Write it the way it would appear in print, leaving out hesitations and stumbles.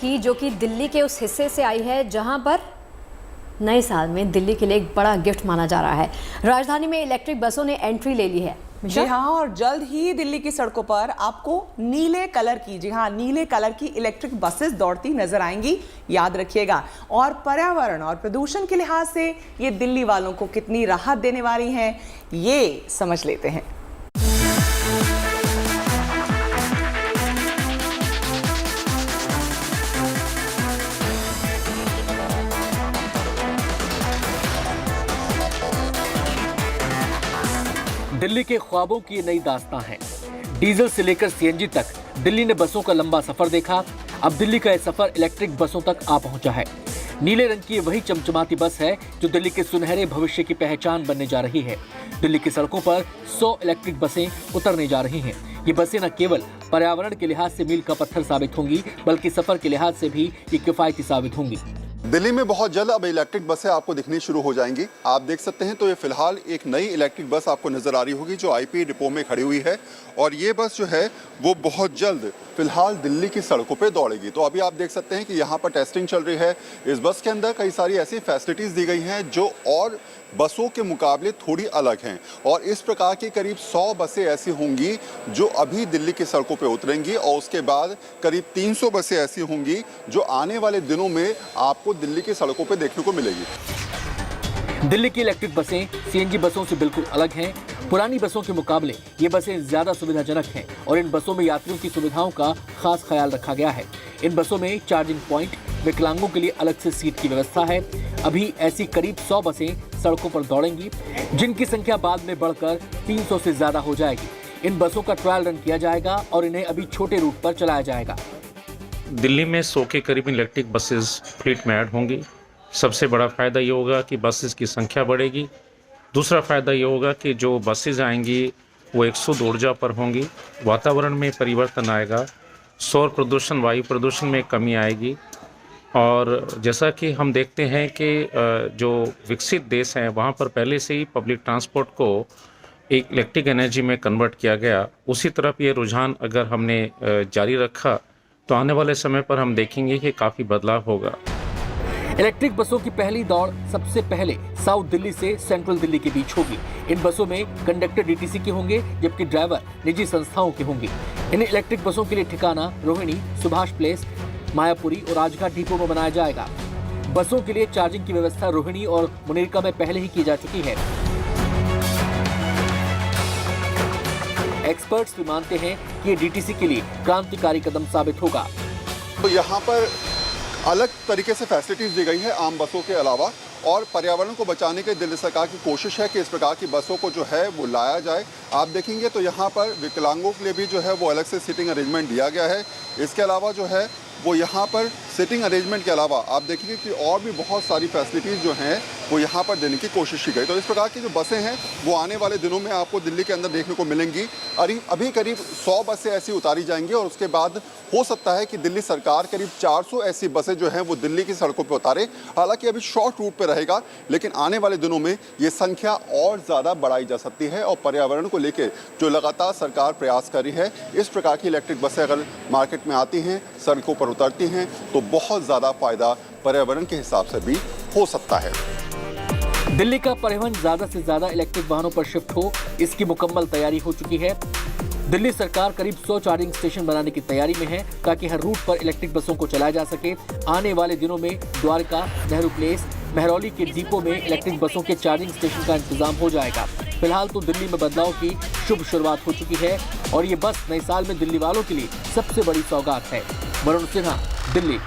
की, जो कि दिल्ली के उस हिस्से से आई है जहां पर नए साल में दिल्ली के लिए एक बड़ा गिफ्ट माना जा रहा है। राजधानी में इलेक्ट्रिक बसों ने एंट्री ले ली है। जी हाँ, और जल्द ही दिल्ली की सड़कों पर आपको नीले कलर की, जी हाँ, नीले कलर की इलेक्ट्रिक बसेस दौड़ती नजर आएंगी। याद रखिएगा, और पर्यावरण और प्रदूषण के लिहाज से ये दिल्ली वालों को कितनी राहत देने वाली हैं, ये समझ लेते हैं। दिल्ली के ख्वाबों की ये नई दास्तां है। डीजल से लेकर सीएनजी तक दिल्ली ने बसों का लंबा सफर देखा। अब दिल्ली का यह सफर इलेक्ट्रिक बसों तक आ पहुंचा है। नीले रंग की वही चमचमाती बस है जो दिल्ली के सुनहरे भविष्य की पहचान बनने जा रही है। दिल्ली की सड़कों पर 100 इलेक्ट्रिक बसें उतरने जा रही हैं। ये बसें न केवल पर्यावरण के लिहाज से मील का पत्थर साबित होंगी, बल्कि सफर के लिहाज से भी ये किफायती साबित होंगी। दिल्ली में बहुत जल्द अब इलेक्ट्रिक बसें आपको दिखनी शुरू हो जाएंगी। आप देख सकते हैं तो ये फिलहाल एक नई इलेक्ट्रिक बस आपको नजर आ रही होगी जो आईपी डिपो में खड़ी हुई है, और ये बस जो है वो बहुत जल्द फिलहाल दिल्ली की सड़कों पे दौड़ेगी। तो अभी आप देख सकते हैं कि यहाँ पर टेस्टिंग चल रही है। इस बस के अंदर कई सारी ऐसी फैसिलिटीज दी गई हैं जो और बसों के मुकाबले थोड़ी अलग हैं, और इस प्रकार की करीब 100 बसें ऐसी होंगी जो अभी दिल्ली की सड़कों पे उतरेंगी, और उसके बाद करीब 300 बसें ऐसी होंगी जो आने वाले दिनों में आपको दिल्ली की सड़कों पे देखने को मिलेगी। दिल्ली की इलेक्ट्रिक बसें सीएनजी बसों से बिल्कुल अलग हैं। पुरानी बसों के मुकाबले ये बसें ज्यादा सुविधाजनक हैं, और इन बसों में यात्रियों की सुविधाओं का खास ख्याल रखा गया है। इन बसों में चार्जिंग पॉइंट, विकलांगों के लिए अलग से सीट की व्यवस्था है। अभी ऐसी करीब 100 बसें सड़कों पर दौड़ेंगी, जिनकी संख्या बाद में बढ़कर 300 से ज्यादा हो जाएगी। इन बसों का ट्रायल रन किया जाएगा और इन्हें अभी छोटे रूट पर चलाया जाएगा। दिल्ली में 100 के करीब इलेक्ट्रिक बसेस फ्लीट में ऐड होंगी। सबसे बड़ा फ़ायदा ये होगा कि बसेस की संख्या बढ़ेगी। दूसरा फ़ायदा ये होगा कि जो बसेस आएंगी वो 100 ऊर्जा पर होंगी। वातावरण में परिवर्तन आएगा, सौर प्रदूषण, वायु प्रदूषण में कमी आएगी। और जैसा कि हम देखते हैं कि जो विकसित देश हैं वहाँ पर पहले से ही पब्लिक ट्रांसपोर्ट को एक इलेक्ट्रिक एनर्जी में कन्वर्ट किया गया। उसी तरफ ये रुझान अगर हमने जारी रखा तो आने वाले समय पर हम देखेंगे कि काफ़ी बदलाव होगा। इलेक्ट्रिक बसों की पहली दौड़ सबसे पहले साउथ दिल्ली से सेंट्रल दिल्ली के बीच होगी। इन बसों में कंडक्टर डीटीसी के होंगे, जबकि ड्राइवर निजी संस्थाओं के होंगे। इन इलेक्ट्रिक बसों के लिए ठिकाना रोहिणी, सुभाष प्लेस, मायापुरी और राजघाट डिपो में बनाया जाएगा। बसों के लिए चार्जिंग की व्यवस्था रोहिणी और मुनीरका में पहले ही की जा चुकी है। एक्सपर्ट्स भी मानते हैं कि ये डीटीसी के लिए क्रांतिकारी कदम साबित होगा। तो यहाँ पर अलग तरीके से फैसिलिटीज दी गई है आम बसों के अलावा, और पर्यावरण को बचाने के दिल्ली सरकार की कोशिश है कि इस प्रकार की बसों को जो है वो लाया जाए। आप देखेंगे तो यहाँ पर विकलांगों के लिए भी जो है वो अलग से सीटिंग अरेंजमेंट दिया गया है। इसके अलावा जो है वो यहाँ पर सिटिंग अरेंजमेंट के अलावा आप देखेंगे कि और भी बहुत सारी फैसिलिटीज़ जो हैं वो यहाँ पर देने की कोशिश की गई। तो इस प्रकार की जो बसें हैं वो आने वाले दिनों में आपको दिल्ली के अंदर देखने को मिलेंगी। अभी करीब 100 बसें ऐसी उतारी जाएंगी, और उसके बाद हो सकता है कि दिल्ली सरकार करीब 400 ऐसी बसें जो हैं वो दिल्ली की सड़कों पर उतारे। हालांकि अभी शॉर्ट रूट पर रहेगा, लेकिन आने वाले दिनों में ये संख्या और ज़्यादा बढ़ाई जा सकती है। और पर्यावरण को लेकर जो लगातार सरकार प्रयास कर रही है, इस प्रकार की इलेक्ट्रिक बसें अगर मार्केट में आती हैं, सड़कों पर उतरती हैं, तो बहुत ज़्यादा फायदा पर्यावरण के हिसाब से भी हो सकता है। दिल्ली का परिवहन ज्यादा से ज्यादा इलेक्ट्रिक वाहनों पर शिफ्ट हो, इसकी मुकम्मल तैयारी हो चुकी है। दिल्ली सरकार करीब 100 चार्जिंग स्टेशन बनाने की तैयारी में है, ताकि हर रूट पर इलेक्ट्रिक बसों को चलाया जा सके। आने वाले दिनों में द्वारका, नेहरू प्लेस, महरौली के डिपो में इलेक्ट्रिक बसों के चार्जिंग स्टेशन का इंतजाम हो जाएगा। फिलहाल तो दिल्ली में बदलाव की शुभ शुरुआत हो चुकी है, और ये बस नए साल में दिल्ली वालों के लिए सबसे बड़ी सौगात है। वरुण सिन्हा, दिल्ली।